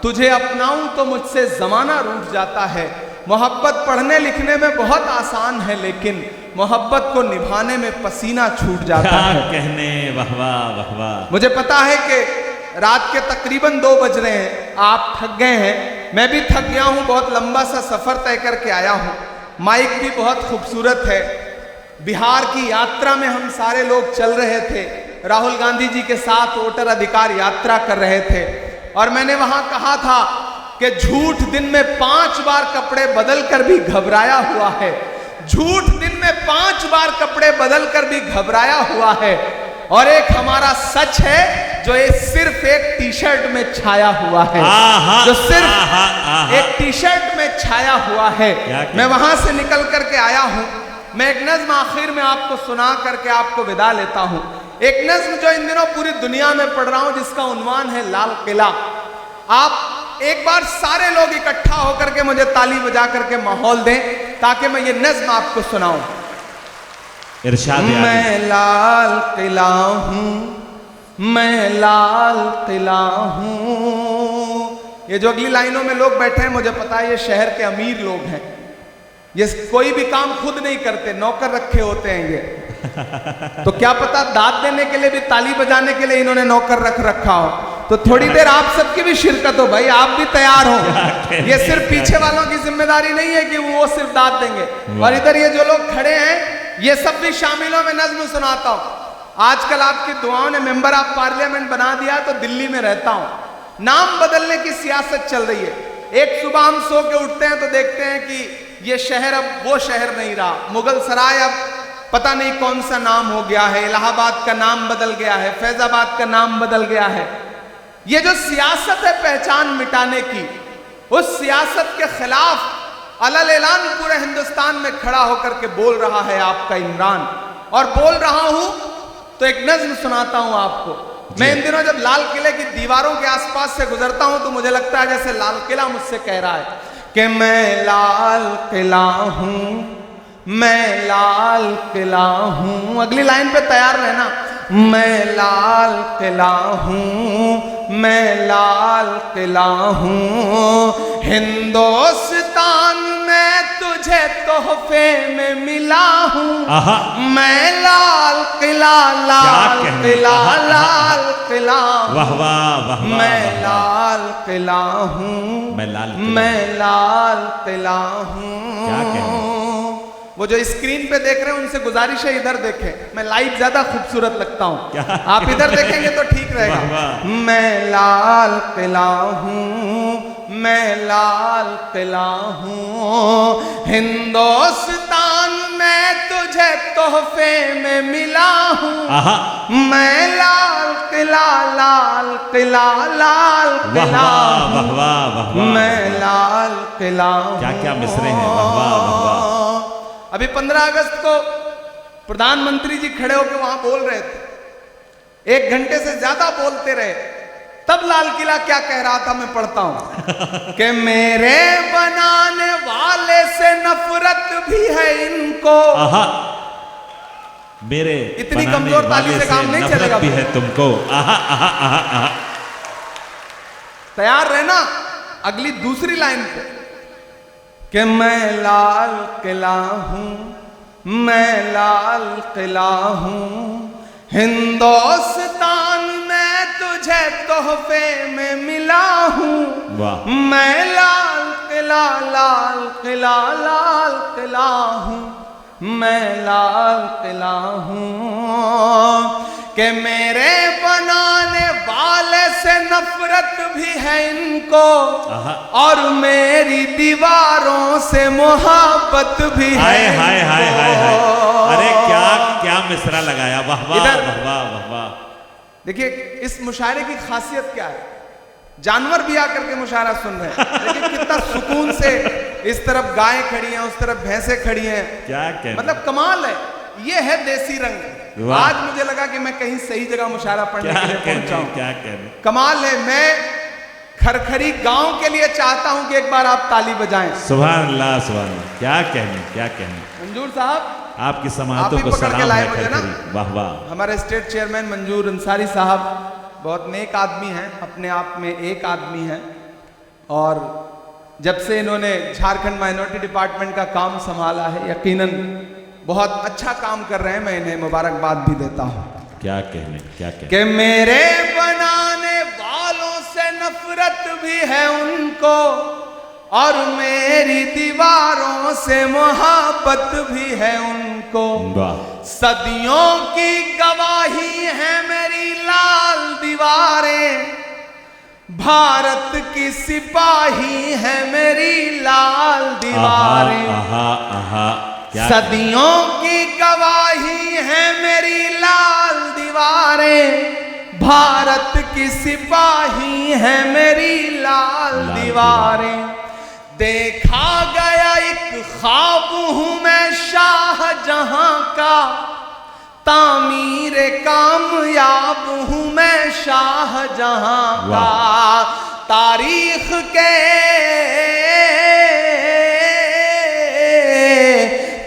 तुझे अपनाऊं तो मुझसे जमाना रूठ जाता है। मोहब्बत पढ़ने लिखने में बहुत आसान है, लेकिन मोहब्बत को निभाने में पसीना छूट जाता है। कहने वाह वाह वाह वाह। मुझे पता है कि रात के तकरीबन 2 बज रहे हैं, आप थक गए हैं, मैं भी थक गया हूँ, बहुत लंबा सा सफर तय करके आया हूँ। माइक भी बहुत खूबसूरत है। बिहार की यात्रा में हम सारे लोग चल रहे थे, राहुल गांधी जी के साथ वोटर अधिकार यात्रा कर रहे थे, और मैंने वहां कहा था कि झूठ दिन में 5 बार कपड़े बदल कर भी घबराया हुआ है, झूठ दिन में 5 बार कपड़े बदल कर भी घबराया हुआ है, और एक हमारा सच है जो ये सिर्फ एक टी शर्ट में छाया हुआ है, जो सिर्फ एक टी शर्ट में छाया हुआ है। मैं वहां से निकल करके आया हूं। मैं एक नज्म आखिर में आपको सुना करके आपको विदा लेता हूं। एक नज्म जो इन दिनों पूरी दुनिया में पढ़ रहा हूं, जिसका उन्वान है लाल किला। आप एक बार सारे लोग इकट्ठा होकर के मुझे ताली बजा करके माहौल दें ताकि मैं ये नज्म आपको सुनाऊं। मैं लाल किला हूं, मैं लाल किला हूं। ये जो अगली लाइनों में लोग बैठे हैं, मुझे पता है ये शहर के अमीर लोग हैं, ये कोई भी काम खुद नहीं करते, नौकर रखे होते हैं ये। तो क्या पता दाद देने के लिए भी, ताली बजाने के लिए इन्होंने नौकर रख रखा हो। तो थोड़ी देर आप सबकी भी शिरकत हो भाई, आप भी तैयार हो। ये सिर्फ पीछे वालों की जिम्मेदारी नहीं है कि वो सिर्फ दाद देंगे, और इधर ये जो लोग खड़े हैं ये सब भी शामिल हो। मैं नज्म सुनाता हूं। आजकल आपकी दुआओं ने मेंबर ऑफ पार्लियामेंट बना दिया, तो दिल्ली में रहता हूं, नाम बदलने की सियासत चल रही है। एक सुबह हम सो के उठते हैं तो देखते हैं कि ये शहर अब वो शहर नहीं रहा, मुगल सराय अब पता नहीं कौन सा नाम हो गया है, इलाहाबाद का नाम बदल गया है, फैजाबाद का नाम बदल गया है। ये जो सियासत है पहचान मिटाने की, उस सियासत के खिलाफ अलल ऐलान पूरे हिंदुस्तान में खड़ा होकर के बोल रहा है आपका इमरान। और बोल रहा हूं तो एक नज्म सुनाता हूं आपको। मैं इन दिनों जब लाल किले की दीवारों के आसपास से गुजरता हूं तो मुझे लगता है जैसे लाल किला मुझसे कह रहा है कि मैं लाल किला हूं, मैं लाल किला हूं। अगली लाइन पे तैयार रहना। मैं लाल किला हूं, मैं लाल किला हूं, हिंदुस्तान में तुझे तोहफे में मिला हूं। मैं लाल किला, लाल किला, लाल किला, वाह वाह वाह। मैं लाल किला हूं, मैं लाल किला हूं। वो जो स्क्रीन पे देख रहे हैं उनसे गुजारिश है इधर देखें, मैं लाइव ज्यादा खूबसूरत लगता हूँ, आप इधर देखेंगे तो ठीक रहेगा। मैं लाल किला हूँ, मैं लाल किला हूँ, हिंदुस्तान में तुझे तोहफे में मिला हूँ। मैं लाल किला, लाल किला, लाल किला, मैं लाल किला। क्या क्या मिसरे हैं, वाह वाह वाह वाह। अभी 15 अगस्त को प्रधानमंत्री जी खड़े होकर वहां बोल रहे थे, 1 घंटे से ज्यादा बोलते रहे। तब लाल किला क्या कह रहा था मैं पढ़ता हूं कि मेरे बनाने वाले से नफरत भी है इनको, मेरे इतनी बनाने कमजोर ताली वाले से काम नहीं नफरत चलेगा भी भाई। है तुमको। आहा आहा आहा आहा। तैयार रहना अगली दूसरी लाइन पे कि मैं लाल किला हूं, मैं लाल किला हूं, हिंदुस्तान में तुझे तोहफे में मिला हूं। वाह। मैं लाल किला लाल किला लाल किला हूं, मैं लाल किला हूं कि मेरे बनाने वाले से नफरत भी है इनको आहा। और मेरी दीवारों से मोहब्बत भी है। हाय हाय हाय हाय हाय। इनको। अरे क्या क्या मिसरा लगाया। वाह वाह इधर- वाह वाह वाह वाह। देखिए इस मुशायरे की खासियत क्या है, जानवर भी आकर के मुशायरा सुन रहे हैं, लेकिन कितना सुकून से इस तरफ गायें खड़ी हैं, उस तरफ भैंसें खड़ी हैं, क्या कहना। मतलब कमाल है। ये है देसी रंग। वाह। आज मुझे लगा कि मैं कहीं सही जगह मुशायरा पढ़ने क्या के लिए पहुंचा कहने हूं। क्या कहने। कमाल है। मैं खरखरी गांव के लिए चाहता हूं कि एक बार आप ताली बजाएं। सुभान अल्लाह सुभान अल्लाह। क्या कहने क्या कहने। मंजूर साहब आपकी आप समातों ही को पकड़ के सलाम लाए है मुझे ना। खरखरी। वाह वाह। हमारे स्टेट चेयरमैन मंजूर अंसारी साहब बहुत नेक आदमी हैं, अपने आप में एक आदमी हैं, और जब से इन्होंने झारखंड माइनॉरिटी डिपार्टमेंट का काम संभाला है यकीनन बहुत अच्छा काम कर रहे हैं। मैं इन्हें मुबारकबाद भी देता हूं क्या कहने क्या कहने। कि मेरे बनाने वालों से नफरत भी है उनको और मेरी दीवारों से मोहब्बत भी है उनको। वाह। सदियों की गवाही है मेरी लाल दीवारें, भारत की सिपाही है मेरी लाल दीवारें। आहा आहा। क्या सदियों की गवाही है मेरी लाल दीवारें, भारत की सिपाही है मेरी लाल दीवारें। देखा गया एक ख्वाब हूं मैं शाहजहां का, तामीर कामयाब हूं मैं शाहजहां का।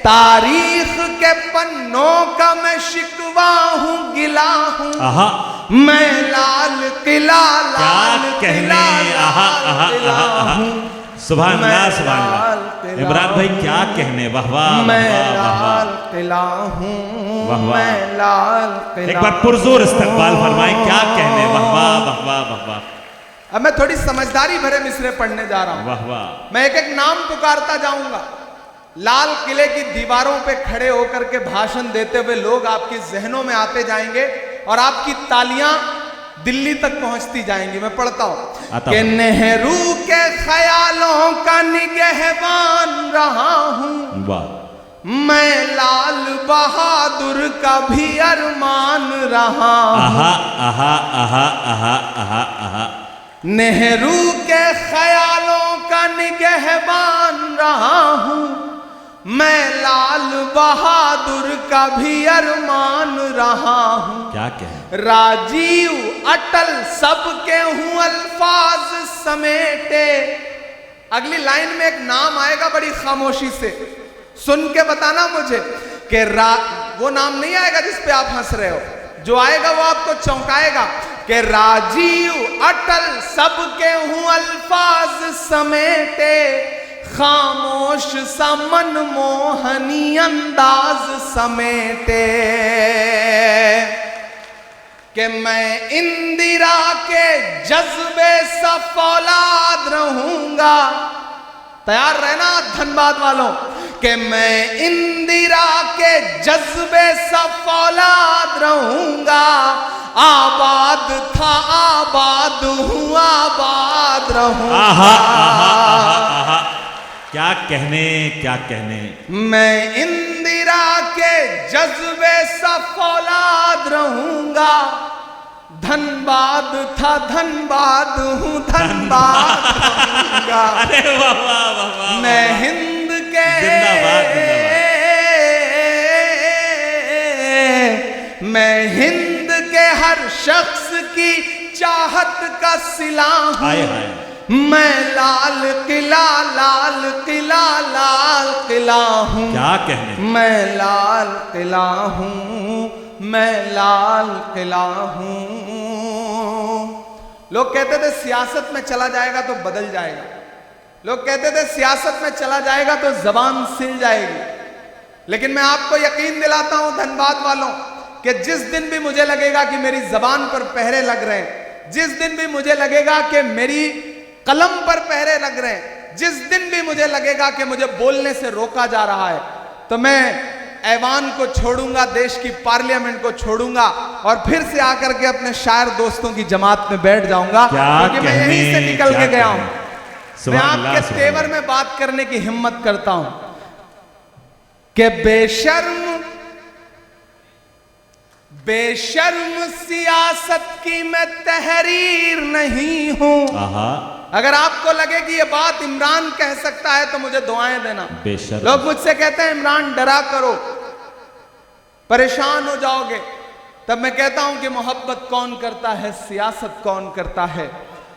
तारीख के पन्नों का मैं शिकवा हूं गिला हूं। आहा। मैं लाल किला लाल क्या कहने। किला आहा लाल आहा किला आहा। हूं। सुभान अल्लाह मैं सुभान लाल अल्लाह। किला इमरान भाई क्या कहने। वाह वाह मैं वाह वाह वाह। लाल किला हूं, वाह वाह। मैं लाल किला। एक बार पुरजोर इस्तकबाल फरमाएं। क्या कहने। वाह वाह वाह वाह वाह वाह। अब मैं थोड़ी समझदारी भरे मिसरे पढ़ने जा रहा हूं। वाह वाह। मैं एक एक नाम पुकारता जाऊंगा। लाल किले की दीवारों पे खड़े होकर के भाषण देते हुए लोग आपके जहनों में आते जाएंगे और आपकी तालियां दिल्ली तक पहुंचती जाएंगी। मैं पढ़ता हूं कि नेहरू के ख्यालों का निगहबान रहा हूं, वाह। मैं लाल बहादुर का भी अरमान रहा हूं। आहा आहा आहा आहा आहा आहा। नेहरू के ख्यालों का निगहबान रहा हूं, मैं लाल बहादुर का भी अरमान रहा हूं। क्या कहे। राजीव अटल सबके हूं अल्फाज समेटे। अगली लाइन में एक नाम आएगा बड़ी खामोशी से, सुन के बताना मुझे कि वो नाम नहीं आएगा जिस पे आप हंस रहे हो, जो आएगा वो आपको चौंकाएगा कि राजीव अटल सबके हूं अल्फाज समेटे, खामोश सा मनमोहनी अंदाज समेटे। कि मैं इंदिरा के जज्बे सा फौलाद रहूंगा। तैयार रहना धनबाद वालों कि मैं इंदिरा के जज्बे सा फौलाद रहूंगा। आबाद था आबाद हूं आबाद रहूंगा। आहा आहा आहा आहा। क्या कहने क्या कहने। मैं इंदिरा के जज्बे सा फौलाद रहूंगा। धनबाद था धनबाद हूं धनबाद रहूंगा। अरे वाह वाह वाह वाह। मैं हिंद के जिंदाबाद मैं हिंद के हर शख्स की चाहत का सिला हूं। हाय हाय। मैं लाल किला लाल किला लाल किला हूँ, क्या कहने, मैं लाल किला हूँ, मैं लाल किला हूँ। लोग कहते थे सियासत में चला जाएगा तो बदल जाएगा, लोग कहते थे सियासत में चला जाएगा तो जबान सिल जाएगी, लेकिन मैं आपको यकीन दिलाता हूं धनबाद वालों कि जिस दिन भी मुझे लगेगा कि मेरी जबान पर पहरे लग रहे हैं, जिस दिन भी मुझे लगेगा कि मेरी कलम पर पहरे लग रहे हैं, जिस दिन भी मुझे लगेगा कि मुझे बोलने से रोका जा रहा है, तो मैं ऐवान को छोड़ूंगा, देश की पार्लियामेंट को छोड़ूंगा और फिर से आकर के अपने शायर दोस्तों की जमात में बैठ जाऊंगा, क्योंकि मैं यहीं से निकल के गया हूं। मैं आपके तेवर में बात करने की हिम्मत करता हूं कि बेशर्म सियासत की मैं तहरीर नहीं हूं। अगर आपको लगे कि ये बात इमरान कह सकता है तो मुझे दुआएं देना। लोग मुझसे कहते हैं इमरान डरा करो, परेशान हो जाओगे, तब मैं कहता हूं कि मोहब्बत कौन करता है, सियासत कौन करता है,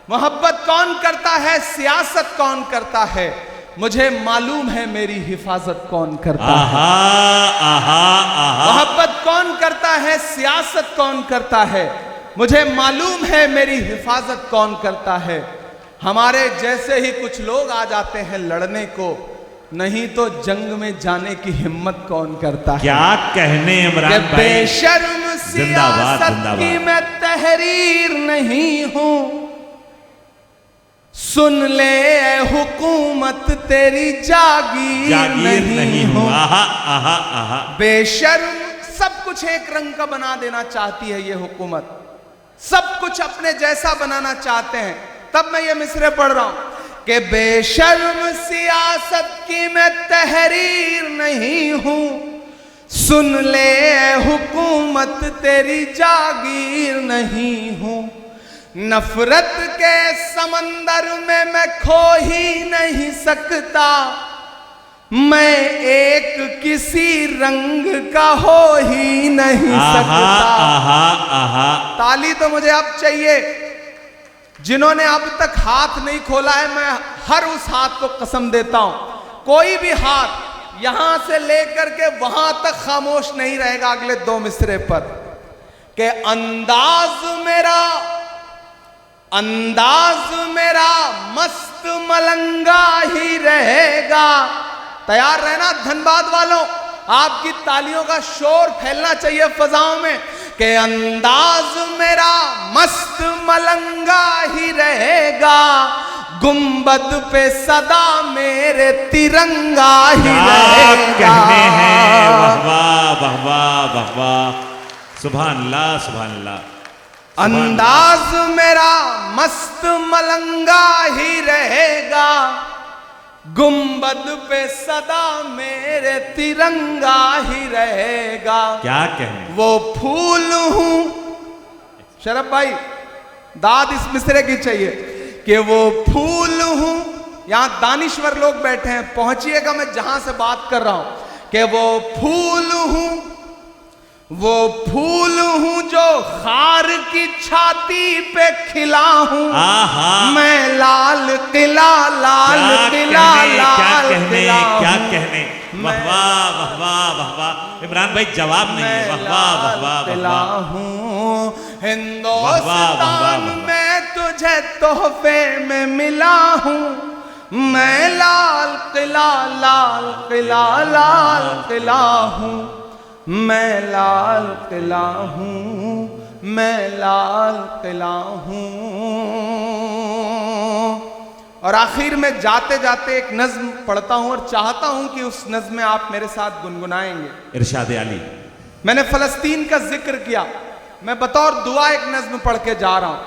मोहब्बत कौन करता है, सियासत कौन करता है, मुझे मालूम है मेरी हिफाजत कौन करता है। मोहब्बत कौन करता है, सियासत कौन करता है, मुझे मालूम है मेरी हिफाजत कौन करता है। हमारे जैसे ही कुछ लोग आ जाते हैं लड़ने को, नहीं तो जंग में जाने की हिम्मत कौन करता है। क्या कहने इमरान भाई, बेशर्म सियासत की मैं तहरीर नहीं हूं, सुन ले ए हुकूमत तेरी जागीर नहीं हूं। बेशर्म सब कुछ एक रंग का बना देना चाहती है ये हुकूमत, सब कुछ अपने जैसा बनाना चाहते हैं। तब मैं ये मिसरे पढ़ रहा हूं कि बेशर्म सियासत की मैं तहरीर नहीं हूं, सुन ले ए हुकूमत तेरी जागीर नहीं हूं। नफरत के समंदर में मैं खो ही नहीं सकता, मैं एक किसी रंग का हो ही नहीं सकता। ताली तो मुझे अब चाहिए जिन्होंने अब तक हाथ नहीं खोला है। मैं हर उस हाथ को कसम देता हूं, कोई भी हाथ यहां से लेकर के वहां तक खामोश नहीं रहेगा अगले दो मिसरे पर, कि अंदाज मेरा मस्त मलंगा ही रहेगा। तैयार रहना धनबाद वालों, आपकी तालियों का शोर फैलना चाहिए फजाओं में, कि अंदाज मेरा मस्त मलंगा ही रहेगा, गुंबद पे सदा मेरे तिरंगा ही रहेगा। कहने हैं वाह वाह वाह वाह वाह वाह, सुभान अल्लाह सुभान अल्लाह। अंदाज मेरा मस्त मलंगा ही रहेगा, गुंबद पे सदा मेरे तिरंगा ही रहेगा। क्या कहने, वो फूल हूं, शरफ भाई दाद इस मिसरे की चाहिए, कि वो फूल हूं। यहां दानिश्वर लोग बैठे हैं, पहुंचिएगा मैं जहां से बात कर रहा हूं, कि वो फूल हूं, वो फूल हूं जो खार की छाती पे खिला हूं, मैं लाल किला लाल किला लाल किला। क्या कहने, वाह वाह वाह वाह वाह वाह। इमरान भाई जवाब नहीं है, वाह वाह वाह वाह वाह हूं। हिंदुस्तान में तुझे तोहफे में मिला हूं, मैं लाल किला लाल किला लाल किला हूं, मैं लाल किला हूं, मैं लाल किला हूं। और आखिर में जाते जाते एक नज्म पढ़ता हूं और चाहता हूं कि उस नज्म में आप मेरे साथ गुनगुनाएंगे। इरशाद अली, मैंने फलस्तीन का जिक्र किया, मैं बतौर दुआ एक नज्म पढ़ के जा रहा हूं।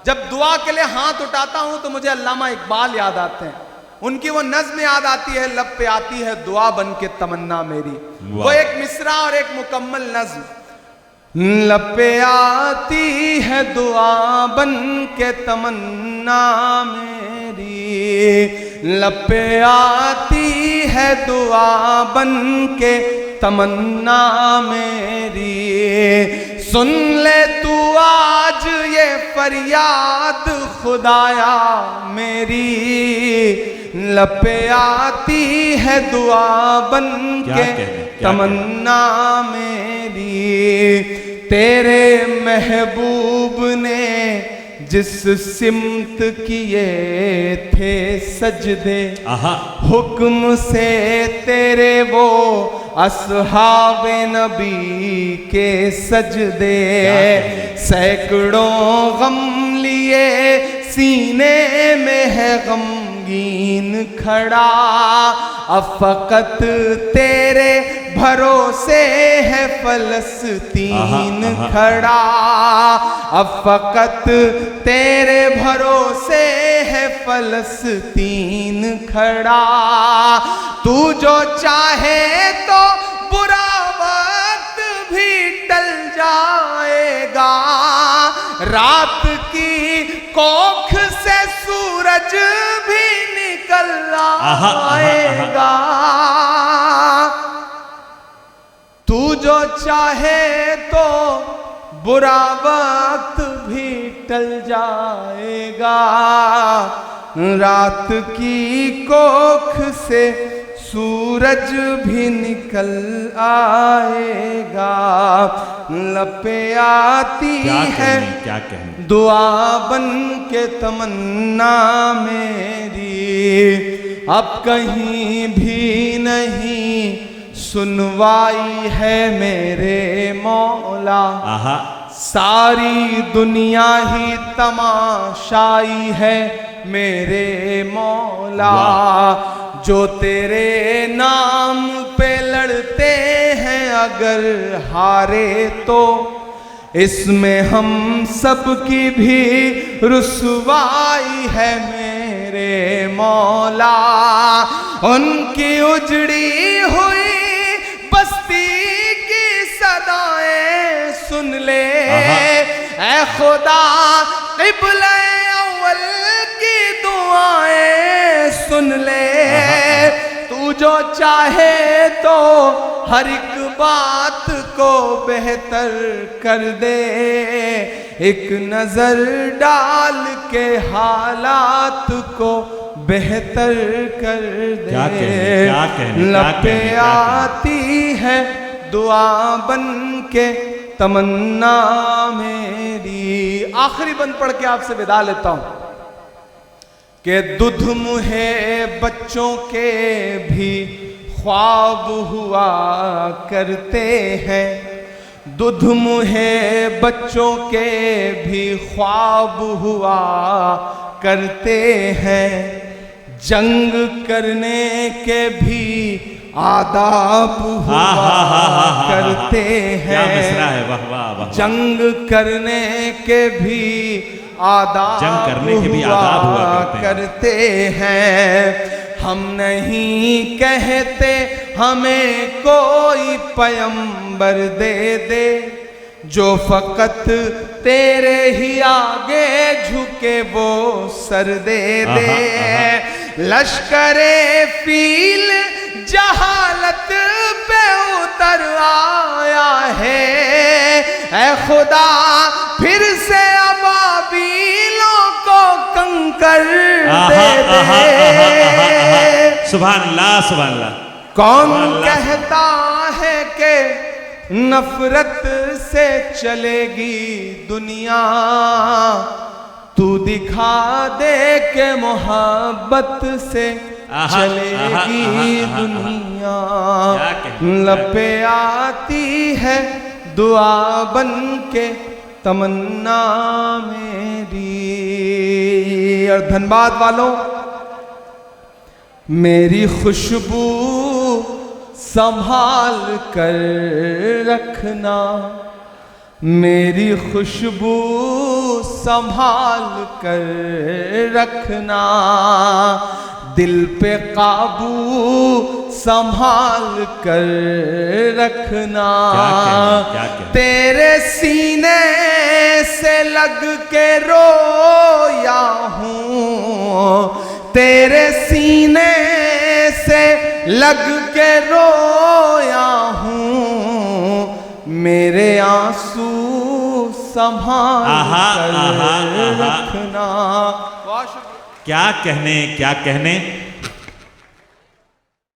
जब दुआ के लिए हाथ उठाता हूं तो मुझे अल्लामा इकबाल याद आते हैं, उनकी वो नज्म याद आती है, लब पे आती है दुआ बन के तमन्ना मेरी। वो एक मिसरा और एक मुकम्मल नज्म। लब पे आती है दुआ बन के तमन्ना मेरी, लब पे आती है दुआ बन के तमन्ना मेरी, सुन ले तू आज ये फरियाद खुदाया मेरी लब पे आती है दुआ बन के तमन्ना मेरी। तेरे महबूब ने जिस सिमत किए थे सजदे, हुक्म से तेरे वो असहाबे नबी के सजदे, सैकड़ों गम लिए सीने में है गमगीन खड़ा, अब फकत तेरे भरोसे है फलस्तीन खड़ा, अब फकत तेरे भरोसे है फलस्तीन खड़ा। तू जो चाहे तो बुरा वक्त भी टल जाएगा, रात की कोख से सूरज भी निकल आएगा। तू जो चाहे तो बुरा वक्त भी टल जाएगा, रात की कोख से सूरज भी निकल आएगा। लपे आती है क्या कहने दुआ बन के तमन्ना मेरी, अब कहीं भी नहीं सुनवाई है मेरे मौला। सारी दुनिया ही तमाशाई है मेरे मौला। जो तेरे नाम पे लड़ते हैं अगर हारे तो इसमें हम सब की भी रुसवाई है मेरे मौला। उनकी उजड़ी हुई बस्ती की सदाएं सुन ले ऐ खुदा, क़िबला अव्वल की दुआएं सुन ले। तू जो चाहे तो हर एक बात को बेहतर कर दे, एक नजर डाल के हालात को बेहतर कर दे। क्या कहने लपे आती है दुआ बन के तमन्ना मेरी। आखिरी बंद पढ़ के आपसे विदा लेता हूं कि दुध मुहे बच्चों के भी ख्वाब हुआ करते हैं, दुध मुहे बच्चों के भी ख्वाब हुआ करते हैं, जंग करने के भी आदाब हुआ करते हैं। जंग करने के भी आदाब हुआ करते हैं। हम नहीं कहते हमें कोई पैगंबर दे दे, जो फकत तेरे ही आगे झुके वो सर दे दे। लश्करे फील जहालत पे उतर आया है, ऐ खुदा फिर से अबाबीलों को कंकर दे दे। सुभान अल्लाह, सुभान अल्लाह। कौन कहता है कि नफरत से चलेगी दुनिया, तू दिखा दे के मोहब्बत से चलेगी दुनिया। लपे आती है दुआ बन के तमन्ना मेरी। और धनबाद वालों, मेरी खुशबू संभाल कर रखना, मेरी खुशबू संभाल कर रखना, दिल पे काबू संभाल कर रखना। तेरे सीने से लग के रोया हूँ, तेरे सीने से लग के रोया हूँ, मेरे आंसू संभाल आहा, कर आहा, आहा। रखना। क्या कहने क्या कहने।